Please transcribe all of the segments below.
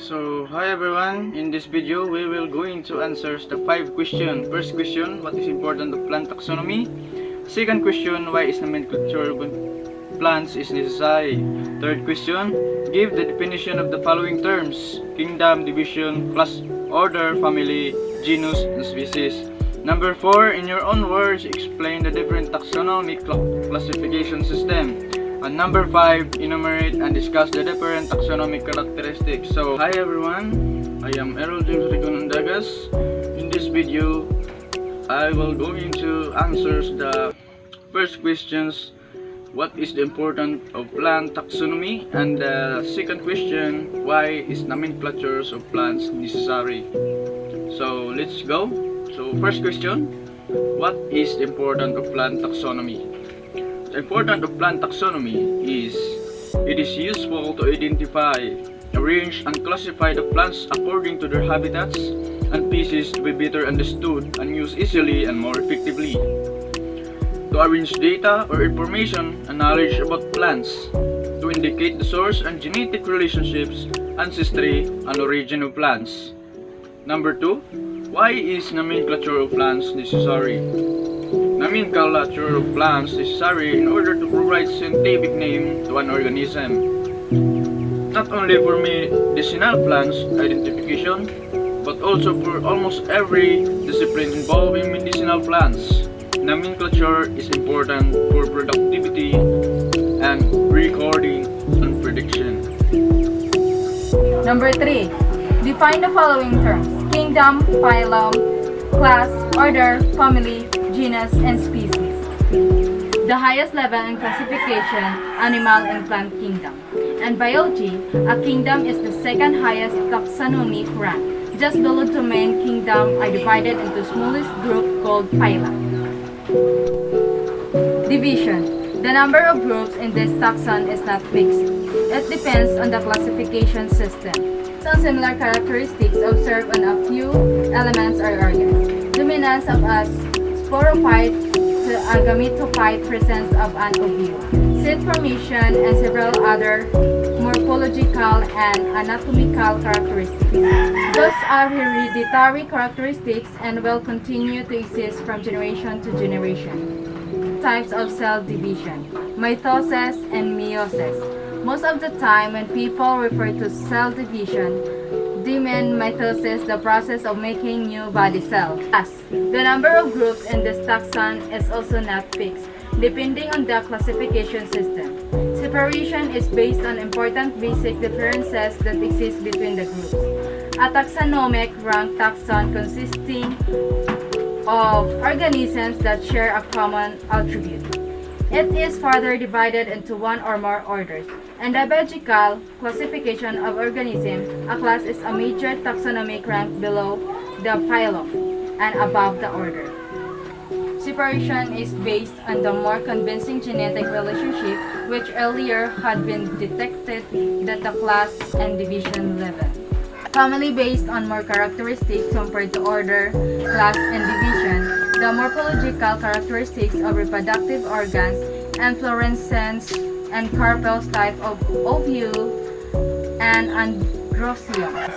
So hi everyone, in this video we will going to answer the 5 questions. First question, what is important of plant taxonomy? Second question, why is nomenclature of plants is necessary? Third question, give the definition of the following terms: kingdom, division, class, order, family, genus, and species. Number 4, in your own words, explain the different taxonomic classification system. And number 5, enumerate and discuss the different taxonomic characteristics. So, hi everyone, I am Errol James Rigonandagas. In this video, I will going to answer the first questions, what is the importance of plant taxonomy? And the second question, why is nomenclatures of plants necessary? So, let's go. So, first question, what is the importance of plant taxonomy? The importance of plant taxonomy is it is useful to identify, arrange, and classify the plants according to their habitats and species to be better understood and used easily and more effectively. To arrange data or information and knowledge about plants, to indicate the source and genetic relationships, ancestry, and origin of plants. Number 2, why is nomenclature of plants necessary? Nomenclature of plants is necessary in order to provide scientific name to an organism. Not only for medicinal plants identification, but also for almost every discipline involving medicinal plants. Nomenclature is important for productivity and recording and prediction. Number 3. Define the following terms: kingdom, phylum, class, order, family, genus, and species. The highest level in classification, animal and plant kingdom. And biology, a kingdom is the second highest taxonomic rank. Just below domain, kingdom are divided into smallest group called phyla. Division. The number of groups in this taxon is not fixed. It depends on the classification system. Some similar characteristics observed on a few elements or organs. Dominance of a sporophyte to a gametophyte, presence of an ovule, seed formation, and several other morphological and anatomical characteristics. Those are hereditary characteristics and will continue to exist from generation to generation. Types of cell division: mitosis and meiosis. Most of the time when people refer to cell division, they mean mitosis, the process of making new body cells. Thus, the number of groups in this taxon is also not fixed, depending on the classification system. Separation is based on important basic differences that exist between the groups. A taxonomic rank taxon consisting of organisms that share a common attribute. It is further divided into one or more orders. In the biological classification of organisms, a class is a major taxonomic rank below the phylum and above the order. Separation is based on the more convincing genetic relationship which earlier had been detected at the class and division level. Family based on more characteristics compared to order, class, and division. The morphological characteristics of reproductive organs, inflorescence, and carpels type of ovule, and androeciums.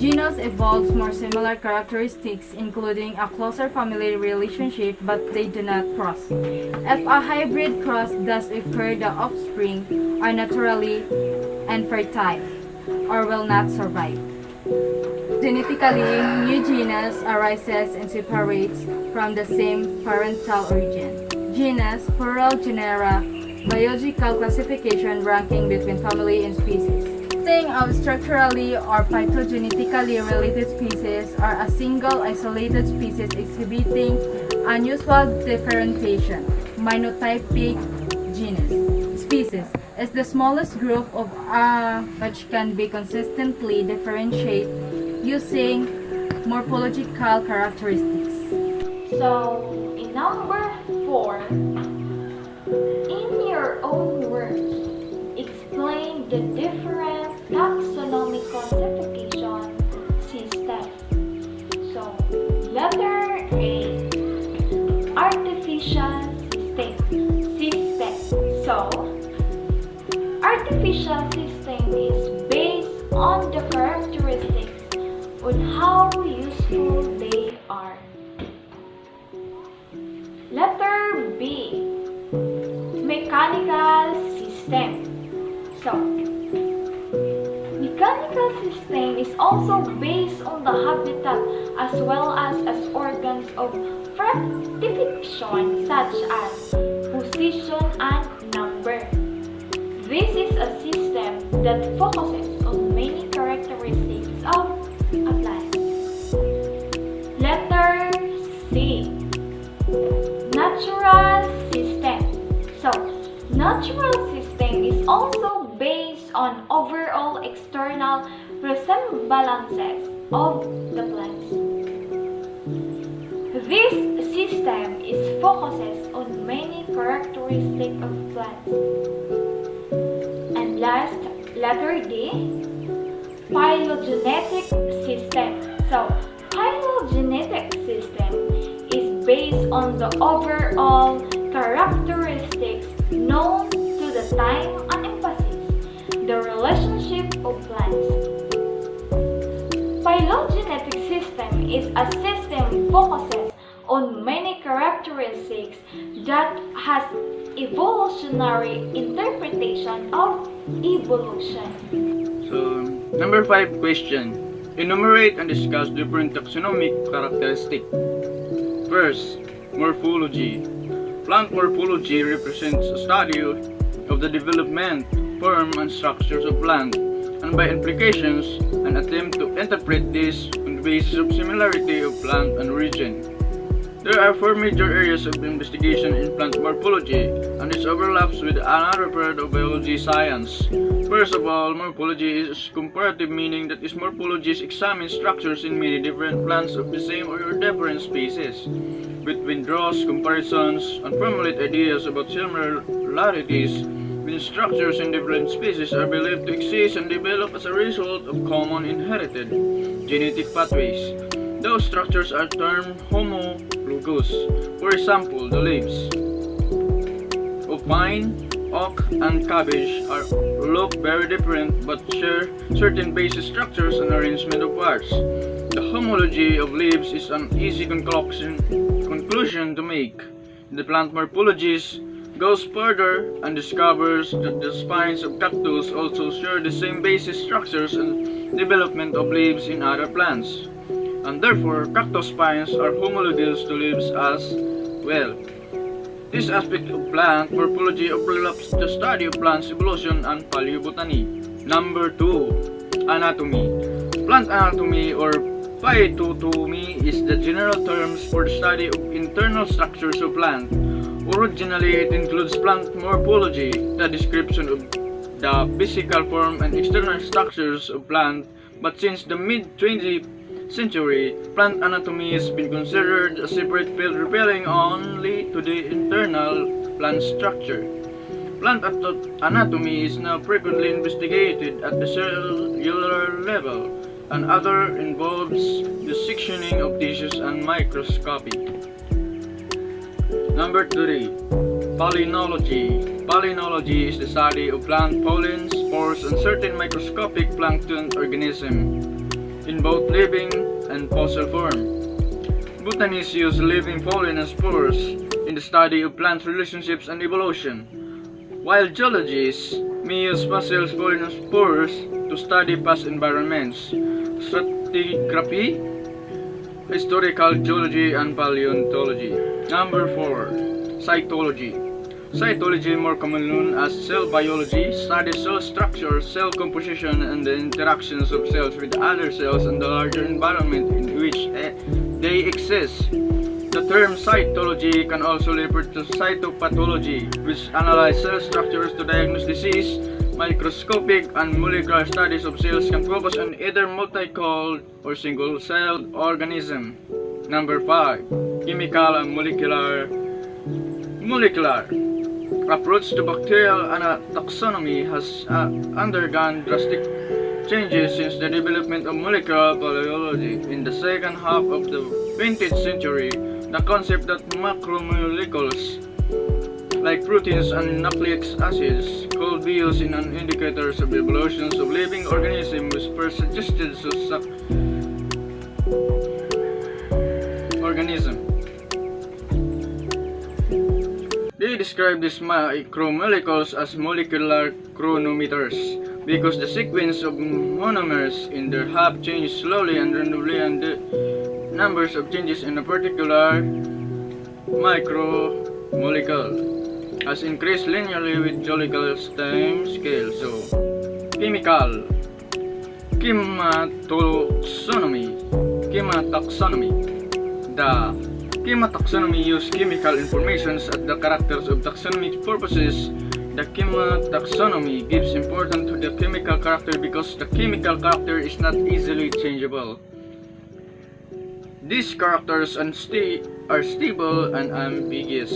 Genus evolves more similar characteristics, including a closer family relationship, but they do not cross. If a hybrid cross does occur, the offspring are naturally infertile or will not survive. Genetically, new genus arises and separates from the same parental origin. Genus, plural genera, biological classification ranking between family and species. Consisting of structurally or phytogenetically related species or a single isolated species exhibiting unusual differentiation. Monotypic genus. Species is the smallest group of which can be consistently differentiated using morphological characteristics. So, in number 4, in your own words, explain the different taxonomic classification system. So, letter A, artificial system. So, artificial system is based on the characteristics on how useful they are. Letter B. Mechanical system. So, mechanical system is also based on the habitat as well as organs of fructification such as position and number. This is a system that focuses on many characteristics of a plant. Letter C. Natural system. So, natural system is also based on overall external resemblances of the plants. This system is focuses on many characteristics of plants. And last, letter D, phylogenetic system. So, phylogenetic system is based on the overall characteristics known to the time and emphasis the relationship of plants. Phylogenetic system is a system focuses on many characteristics that has evolutionary interpretation of evolution. So, number 5 question. Enumerate and discuss different taxonomic characteristics. First, morphology. Plant morphology represents a study of the development, form, and structures of plant, and by implications, an attempt to interpret this on the basis of similarity of plant and region. There are 4 major areas of investigation in plant morphology, and this overlaps with another part of biology science. First of all, morphology is comparative, meaning that this morphology examines structures in many different plants of the same or different species. Between draws comparisons and formulate ideas about similarities when structures in different species are believed to exist and develop as a result of common inherited genetic pathways. Those structures are termed homologous. For example, the leaves of pine, oak, and cabbage look very different but share certain basic structures and arrangement of parts. The homology of leaves is an easy conclusion to make. The plant morphologist goes further and discovers that the spines of cactus also share the same basic structures and development of leaves in other plants, and therefore cactus spines are homologous to leaves as well. This aspect of plant morphology overlaps the study of plants evolution and paleobotany. Number 2. Anatomy. Plant anatomy or phytotomy is the general terms for the study of internal structures of plant. Originally, it includes plant morphology, the description of the physical form and external structures of plant, but since the mid-20th century, plant anatomy has been considered a separate field referring only to the internal plant structure. Plant anatomy is now frequently investigated at the cellular level, and other involves the sectioning of tissues and microscopy. Number 3. Palynology. Palynology is the study of plant pollen, spores, and certain microscopic plankton organisms in both living and fossil form. Botanists use living pollen and spores in the study of plant relationships and evolution, while geologists may use fossil pollen and spores to study past environments, stratigraphy, historical geology, and paleontology. Number 4. Cytology. Cytology, more commonly known as cell biology, studies cell structure, cell composition, and the interactions of cells with other cells and the larger environment in which they exist. The term cytology can also refer to cytopathology, which analyzes cell structures to diagnose disease. Microscopic and molecular studies of cells can focus on either multi-celled or single-celled organism. Number 5. Chemical and molecular approach to bacterial taxonomy has undergone drastic changes since the development of molecular biology. In the second half of the 20th century, the concept that macromolecules like proteins and nucleic acids could be used in an indicators of evolutions of living organisms was first suggested organism. They describe these macromolecules as molecular chronometers because the sequence of monomers in their hub changes slowly and randomly, and the numbers of changes in a particular micromolecule has increased linearly with geological time scale. So, chemical, Chemataxonomy. The chemataxonomy uses chemical informations as the characters of taxonomic purposes. The chemataxonomy gives importance to the chemical character because the chemical character is not easily changeable. These characters are stable and ambiguous.